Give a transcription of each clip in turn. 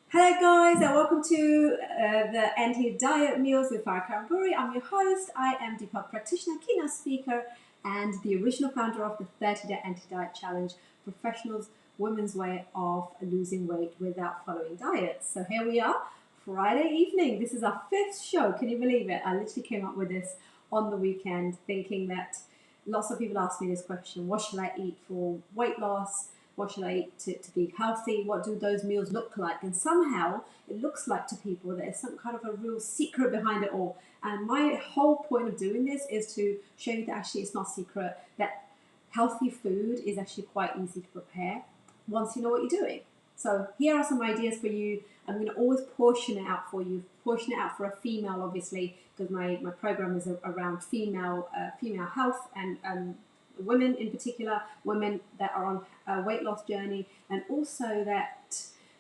Hello guys and welcome to the Anti-Diet Meals with Farah Karamburi. I'm your host. I am Deepak practitioner, keynote speaker and the original founder of the 30-Day Anti-Diet Challenge, professionals' women's way of losing weight without following diets. So here we are, Friday evening. This is our fifth show. Can you believe it? I literally came up with this on the weekend thinking that lots of people ask me this question: what should I eat for weight loss? What should I eat to be healthy? What do those meals look like? And somehow it looks like to people that there's some kind of a real secret behind it all. And my whole point of doing this is to show you that actually it's not secret, that healthy food is actually quite easy to prepare once you know what you're doing. So here are some ideas for you. I'm going to always portion it out for you. Portion it out for a female, obviously, because my program is around female health and women in particular, women that are on a weight loss journey, and also that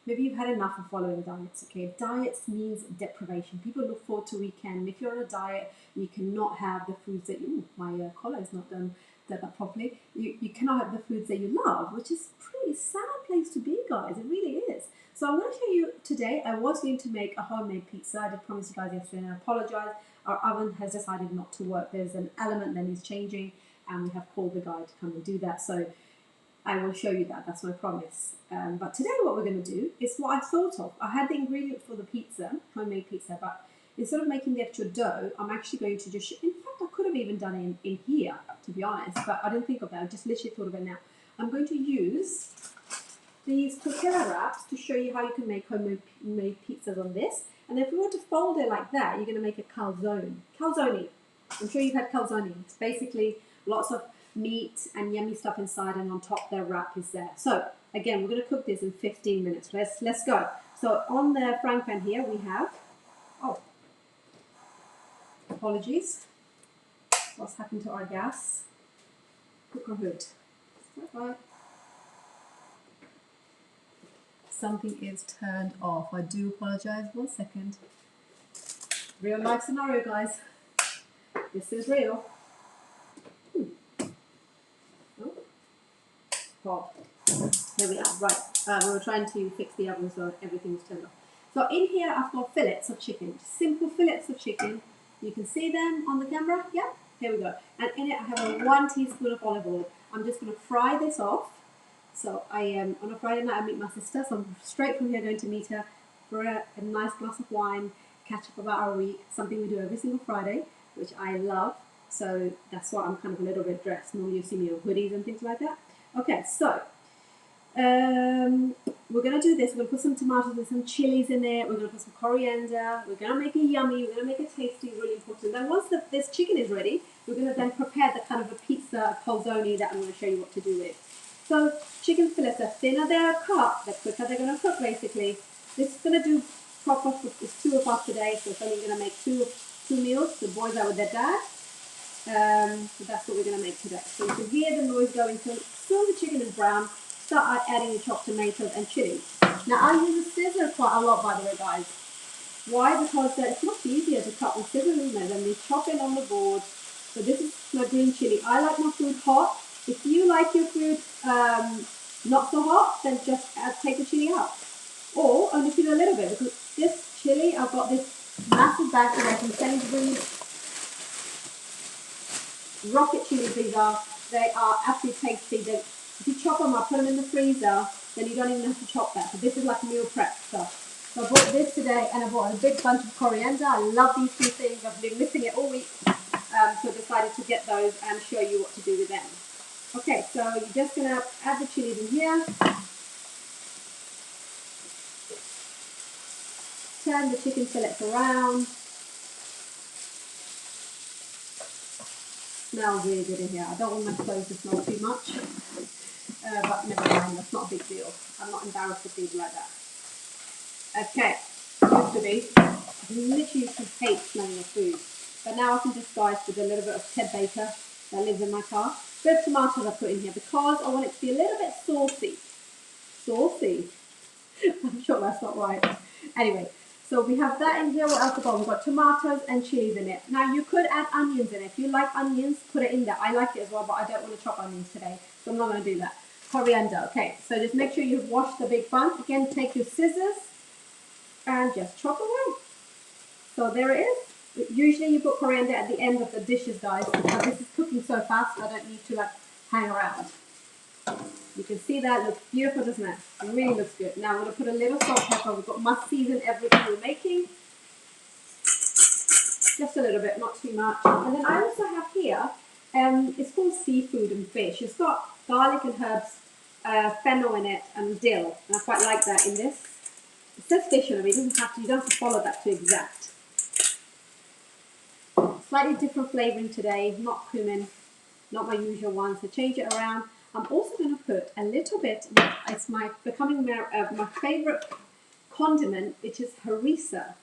maybe you've had enough of following diets. Okay, diets means deprivation. People look forward to weekend. If you're on a diet, you cannot have the foods that you. My collar is not done that properly. You cannot have the foods that you love, which is a pretty sad place to be, guys. It really is. So I'm going to show you today. I was going to make a homemade pizza. I did promise you guys yesterday, and I apologize. Our oven has decided not to work. There's an element that is changing, and we have called the guy to come and do that. So I will show you that. That's my promise. But today what we're going to do is what I thought of. I had the ingredients for the pizza, homemade pizza, but instead of making the actual dough, I'm actually going to just, in fact, I could have even done it in here, to be honest, but I didn't think of that. I just literally thought of it now. I'm going to use these tortilla wraps to show you how you can make homemade pizzas on this. And if you want to fold it like that, you're going to make a calzone. Calzone. I'm sure you've had calzone. It's basically lots of meat and yummy stuff inside, and on top their wrap is there. So again, we're going to cook this in 15 minutes. Let's go. So on the frying pan here we have, oh, apologies. What's happened to our gas? Cooker hood. Is that right? Something is turned off. I do apologize. 1 second. Real life scenario, guys. This is real. Oh. Hot. Here we are. Right. We were trying to fix the oven so everything was turned off. So in here I've got fillets of chicken. Simple fillets of chicken. You can see them on the camera. Yeah. Here we go. And in it I have 1 teaspoon of olive oil. I'm just going to fry this off. So I am on a Friday night. I meet my sister, so I'm straight from here going to meet her for a nice glass of wine, catch up about our week. Something we do every single Friday, which I love. So that's why I'm kind of a little bit dressed. Normally you see me in hoodies and things like that. Okay, so we're gonna do this. We're gonna put some tomatoes and some chilies in it. We're gonna put some coriander. We're gonna make it yummy. We're gonna make it tasty. Really important. Then once this chicken is ready, we're gonna then prepare the kind of a pizza calzone that I'm gonna show you what to do with. So chicken fillets, the thinner they're cut, the quicker they're going to cook basically. This is going to do proper, it's 2 of us today, so it's only going to make two meals. The boys are with their dad. So that's what we're going to make today. So you can hear the noise going. So still the chicken is brown, start adding the chopped tomatoes and chili. Now I use a scissor quite a lot, by the way, guys. Why? Because it's much easier to cut with scissors, isn't it? Then we chop it on the board. So this is my green chili. I like my food hot. If you like your food not so hot, then just take the chili out. Or only put a little bit, because this chili, I've got this massive bag today from Sainsbury's. Rocket chilies these are. They are absolutely tasty. If you chop them up, put them in the freezer, then you don't even have to chop that. So this is like meal prep stuff. So I bought this today, and I bought a big bunch of coriander. I love these 2 things. I've been missing it all week. So I decided to get those and show you what to do with them. Okay, so you're just going to add the chilies in here. Turn the chicken fillets around. Smells really good in here. I don't want my clothes to smell too much. But never mind, that's not a big deal. I'm not embarrassed to food like that. Okay, used to be. I literally used to hate smelling of food. But now I can disguise with a little bit of Ted Baker that lives in my car. Bit of tomatoes I put in here because I want it to be a little bit saucy. Saucy? I'm sure that's not right. Anyway, so we have that in here. What else we got? We've got tomatoes and chilies in it. Now you could add onions in it. If you like onions, put it in there. I like it as well, but I don't want to chop onions today, so I'm not going to do that. Coriander. Okay, so just make sure you've washed the big bunch. Again, take your scissors and just chop away. So there it is. Usually you put coriander at the end of the dishes, guys, because this is cooking so fast I don't need to like hang around. You can see that, looks beautiful, doesn't it? It really looks good. Now I'm going to put a little salt, pepper. We must season everything we're making. Just a little bit, not too much. And then I also have here, it's called seafood and fish. It's got garlic and herbs, fennel in it, and dill. And I quite like that in this. It says fish on it, you don't have to follow that to exact. Slightly different flavouring today, not cumin, not my usual one, so change it around. I'm also going to put a little bit, it's becoming my favourite condiment, which is harissa.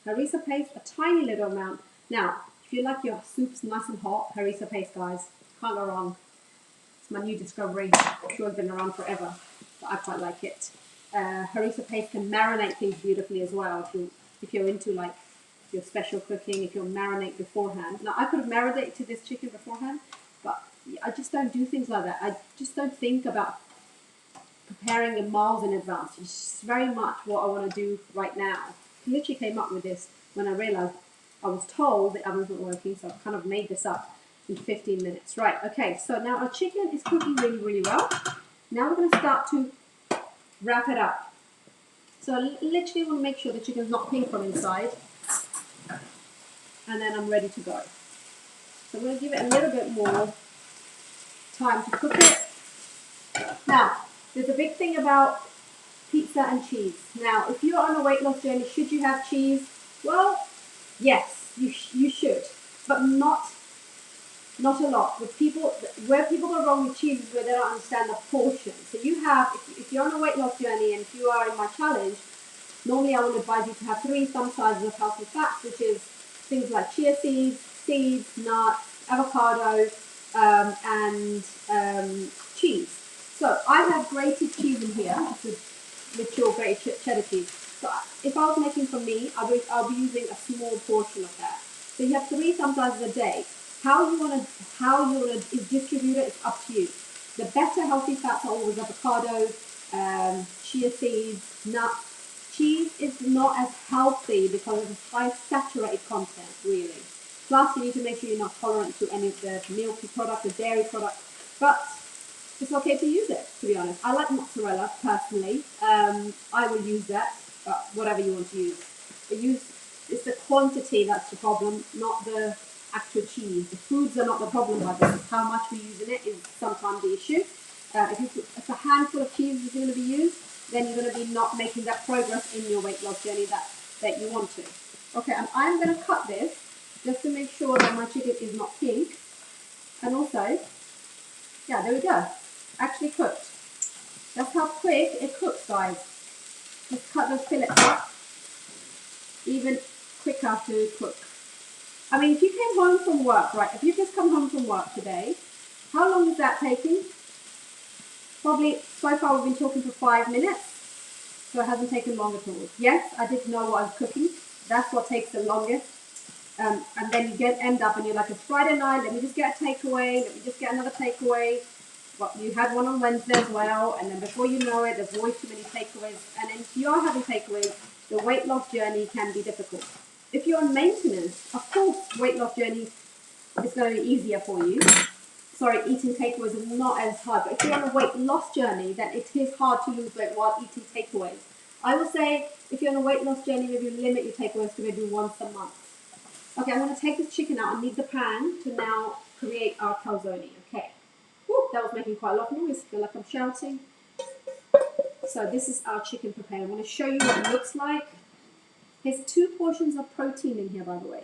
Harissa paste, a tiny little amount. Now, if you like your soups nice and hot, harissa paste, guys, can't go wrong. It's my new discovery. I'm sure it's been around forever, but I quite like it. Harissa paste can marinate things beautifully as well. If you're into like your special cooking, if you'll marinate beforehand. Now, I could have marinated this chicken beforehand, but I just don't do things like that. I just don't think about preparing it miles in advance. It's very much what I want to do right now. I literally came up with this when I realized I was told the oven wasn't working, so I've kind of made this up in 15 minutes. Right, okay, so now our chicken is cooking really, really well. Now we're going to start to wrap it up. So I literally want to make sure the chicken's not pink from inside. And then I'm ready to go. So I'm going to give it a little bit more time to cook it. Now, there's a big thing about pizza and cheese. Now, if you're on a weight loss journey, should you have cheese? Well, yes, you should, but not a lot. Where people go wrong with cheese is where they don't understand the portion. So you have, if you're on a weight loss journey and if you are in my challenge, normally I would advise you to have 3 thumb sizes of healthy fats, which is things like chia seeds, nuts, avocado, and cheese. So I have grated cheese in here, mature grated cheddar cheese. So if I was making for me, I'll be using a small portion of that. So you have 3 thumb sizes a day. How you wanna distribute it is up to you. The better healthy fats are always avocados, chia seeds, nuts. Cheese is not as healthy because of the high saturated content, really. Plus, you need to make sure you're not tolerant to any of the milky product, the dairy product. But it's okay to use it, to be honest. I like mozzarella, personally. I will use that, whatever you want to use. It's the quantity that's the problem, not the actual cheese. The foods are not the problem by this. It's how much we use in it is sometimes the issue. If a handful of cheese is going to be used, then you're going to be not making that progress in your weight loss journey that you want to. Okay, and I'm going to cut this just to make sure that my chicken is not pink. And also, yeah, there we go. Actually cooked. That's how quick it cooks, guys. Just cut those fillets up. Even quicker to cook. I mean, if you came home from work, right? If you just come home from work today, how long is that taking? Probably, so far we've been talking for 5 minutes, so it hasn't taken long at all. Yes, I didn't know what I was cooking. That's what takes the longest. And then you end up and you're like, it's Friday night, let me just get a takeaway, let me just get another takeaway. Well, you had one on Wednesday as well, and then before you know it, there's always too many takeaways. And if you are having takeaways, the weight loss journey can be difficult. If you're on maintenance, of course, weight loss journey is going to be easier for you. Sorry, eating takeaways is not as hard. But if you're on a weight loss journey, then it is hard to lose weight while eating takeaways. I would say if you're on a weight loss journey, maybe limit your takeaways to maybe once a month. Okay, I'm going to take this chicken out and need the pan to now create our calzone. Okay. Woo, that was making quite a lot of noise. I feel like I'm shouting. So this is our chicken prepared. I'm going to show you what it looks like. There's 2 portions of protein in here, by the way.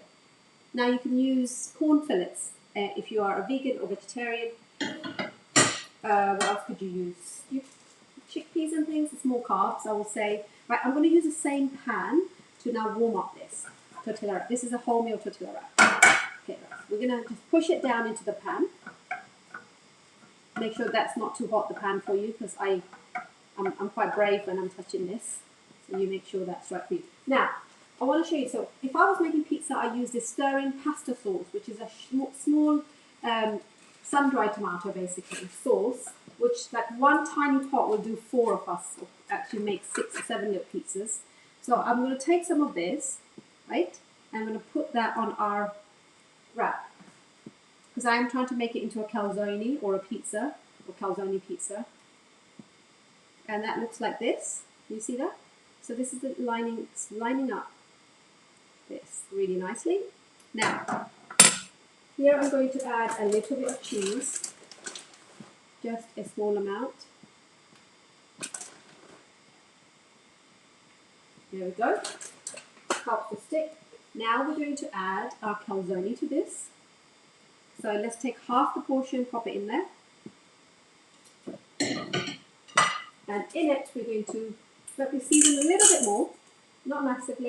Now you can use corn fillets if you are a vegan or vegetarian. What else could you use? Chickpeas and things. It's more carbs, I will say. Right, I'm going to use the same pan to now warm up this tortilla wrap. This is a wholemeal tortilla wrap. Okay, we're going to just push it down into the pan. Make sure that's not too hot, the pan for you, because I'm quite brave when I'm touching this. So you make sure that's right for you. Now, I want to show you, so if I was making pizza, I use this stirring pasta sauce, which is a small sun-dried tomato, basically, sauce, which like one tiny pot will do 4 of us, or actually make 6 or 7 little pizzas. So I'm going to take some of this, right? And I'm going to put that on our wrap. Because I am trying to make it into a calzone or a pizza, or calzone pizza. And that looks like this. You see that? So this is the lining, it's lining up this really nicely. Now, here I'm going to add a little bit of cheese, just a small amount. There we go. Helps to stick. Now we're going to add our calzone to this. So let's take half the portion, pop it in there. And in it, we're going to let me season a little bit more, not massively.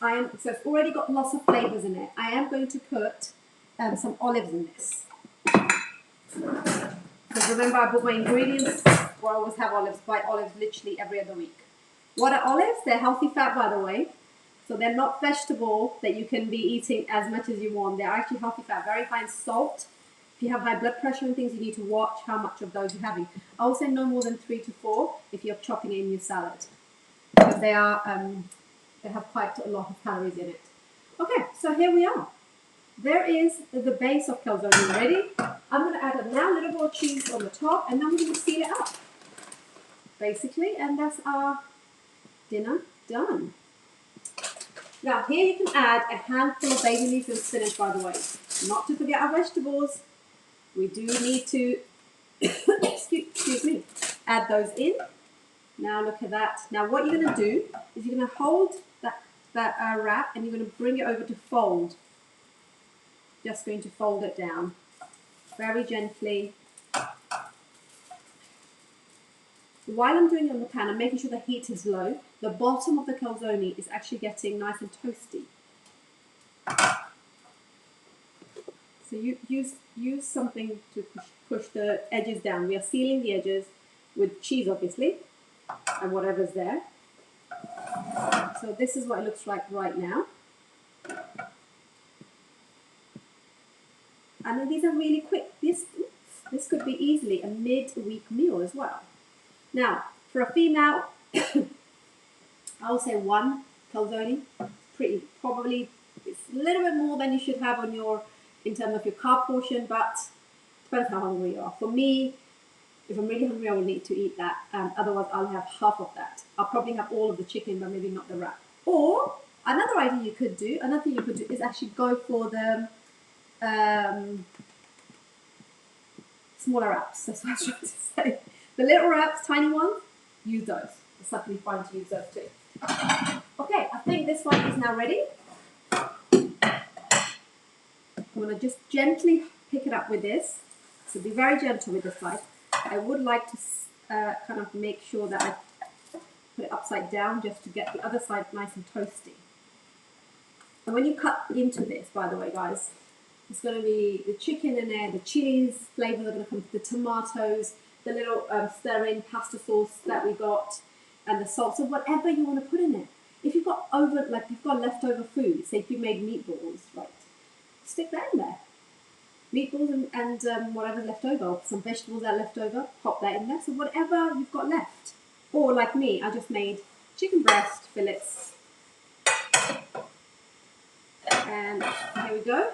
So it's already got lots of flavors in it. I am going to put some olives in this. Because remember, I bought my ingredients, or I always have olives, buy olives literally every other week. What are olives? They're healthy fat, by the way. So they're not vegetable that you can be eating as much as you want. They're actually healthy fat, very high in salt. If you have high blood pressure and things, you need to watch how much of those you're having. I would say no more than 3 to 4 if you're chopping in your salad. Because they have quite a lot of calories in it. Okay, so here we are. There is the base of calzone ready. I'm going to add now a little more cheese on the top, and then we're going to seal it up, basically, and that's our dinner done. Now here you can add a handful of baby leaves and spinach, by the way. Not to forget our vegetables. We do need to, excuse me, add those in. Now look at that. Now what you're going to do is you're going to hold that wrap and you're going to bring it over to fold. Just going to fold it down very gently. While I'm doing it on the pan, I'm making sure the heat is low. The bottom of the calzone is actually getting nice and toasty. So you use something to push the edges down. We are sealing the edges with cheese, obviously, and whatever's there. So this is what it looks like right now. And then these are really quick. This could be easily a mid-week meal as well. Now, for a female, I would say 1 calzone. Probably it's a little bit more than you should have on in terms of your carb portion, but depends how hungry you are. For me, if I'm really hungry, I will need to eat that. Otherwise, I'll have half of that. I'll probably have all of the chicken, but maybe not the wrap. Or another thing you could do is actually go for the smaller wraps. That's what I was trying to say. The little wraps, tiny ones, use those. It's certainly fine to use those too. Okay, I think this one is now ready. I'm going to just gently pick it up with this. So be very gentle with this side. I would like to kind of make sure that I put it upside down just to get the other side nice and toasty. And when you cut into this, by the way, guys, it's going to be the chicken in there, the chilies flavors are going to come, the tomatoes, the little stir-in pasta sauce that we got, and the salt. So whatever you want to put in it. If you've got leftover food, say if you made meatballs, right, stick that in there. Meatballs and whatever's left over, or some vegetables that are left over, pop that in there. So whatever you've got left. Or like me, I just made chicken breast fillets. And here we go.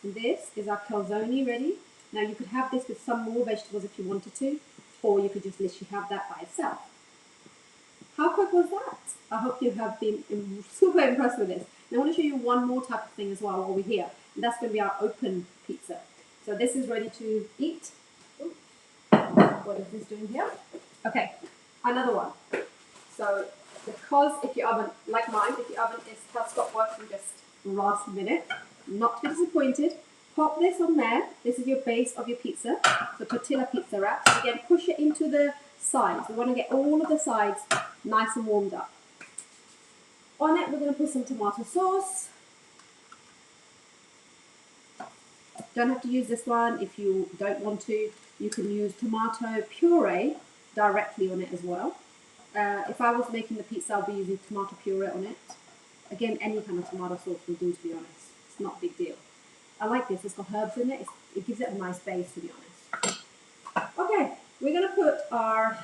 And this is our calzone ready. Now you could have this with some more vegetables if you wanted to, or you could just literally have that by itself. How quick was that? I hope you have been super impressed with this. Now I want to show you one more type of thing as well while we're here. And that's going to be our open pizza. So this is ready to eat. Ooh. What is this doing here? Okay, another one. So because if your oven, like mine, if your oven has stopped working just last minute, not to be disappointed, pop this on there. This is your base of your pizza, the tortilla pizza wrap. So again, push it into the sides. We want to get all of the sides nice and warmed up. On it, we're going to put some tomato sauce. Don't have to use this one if you don't want to. You can use tomato puree directly on it as well. If I was making the pizza, I'll be using tomato puree on it. Again, any kind of tomato sauce will do, to be honest. It's not a big deal. I like this. It's got herbs in it. It gives it a nice base, to be honest. Okay, we're going to put our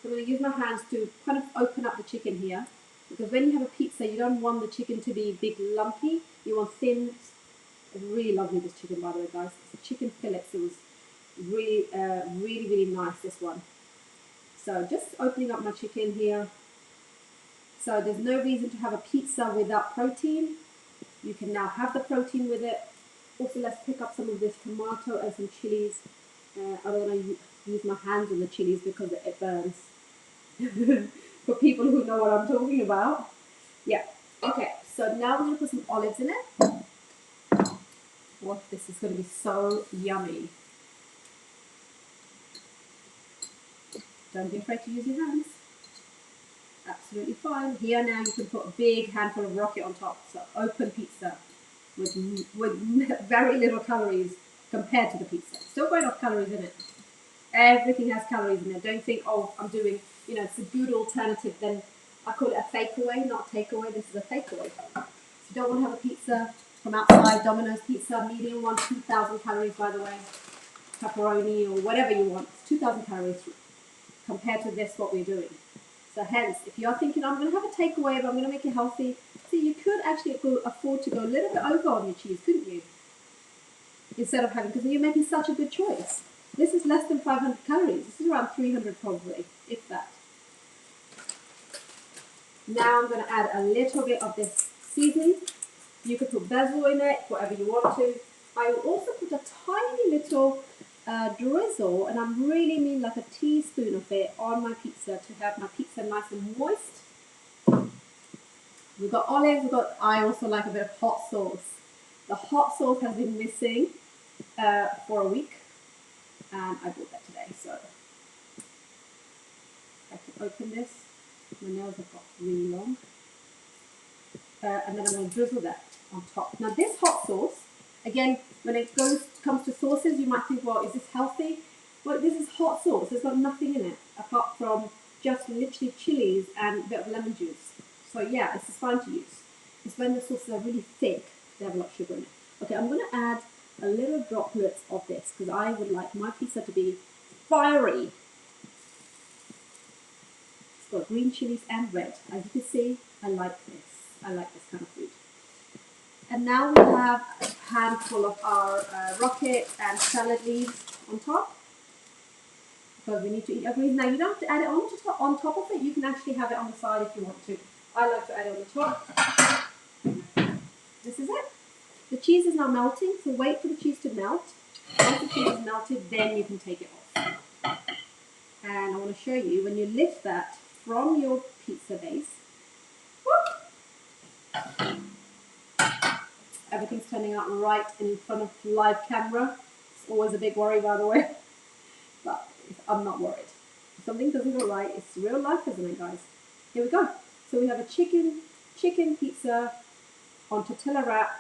So I'm going to use my hands to kind of open up the chicken here, because when you have a pizza, you don't want the chicken to be big lumpy. You want thin. Really lovely, this chicken, by the way, guys. It's chicken fillets. It was really, really nice, this one. So just opening up my chicken here. So there's no reason to have a pizza without protein. You can now have the protein with it. Also, let's pick up some of this tomato and some chilies. I don't want to use my hands on the chilies because it burns. For people who know what I'm talking about. Yeah. Okay, so now we're going to put some olives in it. Oh, this is going to be so yummy. Don't be afraid to use your hands. Absolutely fine. Here now you can put a big handful of rocket on top. So open pizza with very little calories compared to the pizza. Still got enough calories in it. Everything has calories in it. Don't think, oh, I'm doing, it's a good alternative. Then I call it a takeaway, not takeaway. This is a takeaway. So you don't want to have a pizza from outside, Domino's pizza, medium one, 2,000 calories, by the way. Pepperoni or whatever you want. It's 2,000 calories compared to this, what we're doing. So hence, if you're thinking, I'm going to have a takeaway, but I'm going to make it healthy, see, you could actually afford to go a little bit over on your cheese, couldn't you? Instead of having, because you're making such a good choice. This is less than 500 calories. This is around 300 probably, if that. Now I'm going to add a little bit of this seasoning. You could put basil in it, whatever you want to. I will also put a tiny little drizzle, and I really mean like a teaspoon of it on my pizza to have my pizza nice and moist. We've got olives, I also like a bit of hot sauce. The hot sauce has been missing for a week, and I bought that today, so I can open this. My nails have got really long. And then I'm going to drizzle that on top. Now this hot sauce, again, when it comes to sauces, you might think, well, is this healthy? Well, this is hot sauce. There's got nothing in it apart from just literally chilies and a bit of lemon juice. So yeah, this is fine to use. It's when the sauces are really thick, they have a lot of sugar in it. Okay, I'm going to add a little droplet of this because I would like my pizza to be fiery. It's got green chilies and red. As you can see, I like this. I like this kind of food. And now we have a handful of our rocket and salad leaves on top. Because we need to eat our greens. Now you don't have to add it on top of it. You can actually have it on the side if you want to. I like to add it on the top. This is it. The cheese is now melting, so wait for the cheese to melt. Once the cheese is melted, then you can take it off. And I want to show you, when you lift that from your pizza base, everything's turning out right in front of live camera. It's always a big worry, by the way. But I'm not worried. If something doesn't go right, it's real life, isn't it, guys? Here we go. So we have a chicken pizza on tortilla wrap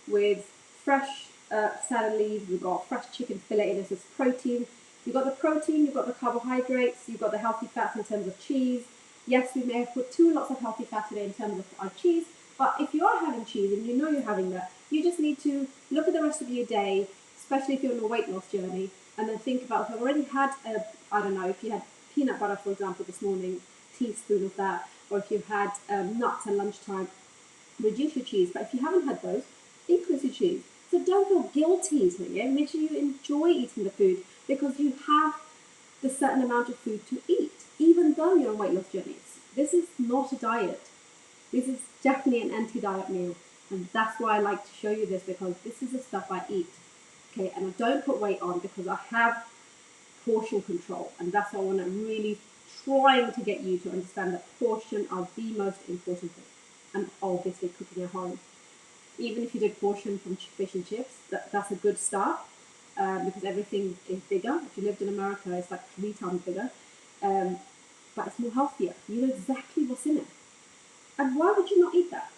with fresh salad leaves. We've got fresh chicken fillet in it. It's protein. You've got the protein, you've got the carbohydrates, you've got the healthy fats in terms of cheese. Yes, we may have put too lots of healthy fat in it in terms of our cheese, but if you are having cheese and you know you're having that, you just need to look at the rest of your day, especially if you're on a weight loss journey, and then think about, if I've already had, I don't know, if you had peanut butter, for example, this morning, teaspoon of that, or if you've had nuts at lunchtime, reduce your cheese. But if you haven't had those, increase your cheese. So don't feel guilty eating it. Make sure you enjoy eating the food because you have the certain amount of food to eat, even though you're on weight loss journeys. This is not a diet. This is definitely an anti-diet meal. And that's why I like to show you this, because this is the stuff I eat. Okay, and I don't put weight on because I have portion control. And that's what I want to really trying to get you to understand, that portion are the most important thing. And obviously cooking at home. Even if you did portion from fish and chips, that's a good start because everything is bigger. If you lived in America, it's like 3 times bigger. But it's more healthier. You know exactly what's in it. And why would you not eat that?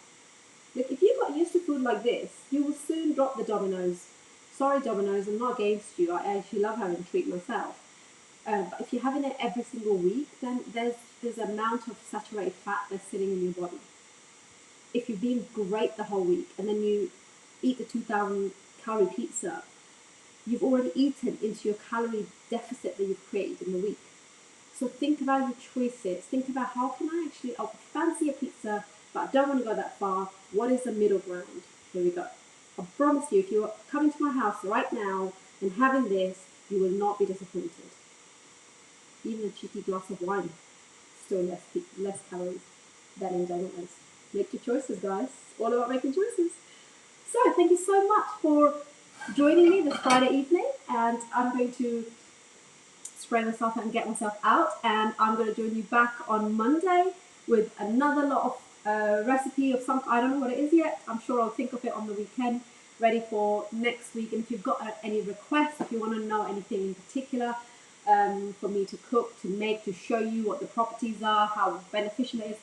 Like, if you got used to food like this, you will soon drop the Domino's. Sorry, Domino's, I'm not against you. I actually love having a treat myself. But if you're having it every single week, then there's an amount of saturated fat that's sitting in your body. If you've been great the whole week and then you eat the 2,000 calorie pizza, you've already eaten into your calorie deficit that you've created in the week. So think about your choices. Think about how can I actually, oh, fancy a pizza, but I don't want to go that far. What is the middle ground? Here we go. I promise you, if you're coming to my house right now and having this, you will not be disappointed. Even a cheeky glass of wine, still less calories than in donuts. Make your choices, guys. It's all about making choices. So thank you so much for joining me this Friday evening, and I'm going to spray myself and get myself out, and I'm going to join you back on Monday with another lot of recipe of some, I don't know what it is yet. I'm sure I'll think of it on the weekend, ready for next week. And if you've got any requests, if you want to know anything in particular for me to cook, to make, to show you what the properties are, how beneficial it is,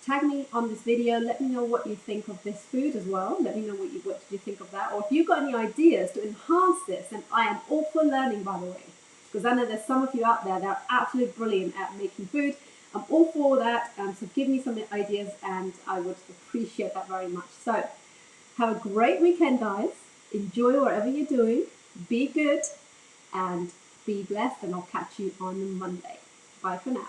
tag me on this video. Let me know what you think of this food as well. Let me know what did you think of that, or if you've got any ideas to enhance this. And I am all for learning, by the way, because I know there's some of you out there that are absolutely brilliant at making food. I'm all for that, so give me some ideas and I would appreciate that very much. So have a great weekend, guys. Enjoy whatever you're doing. Be good and be blessed, and I'll catch you on Monday. Bye for now.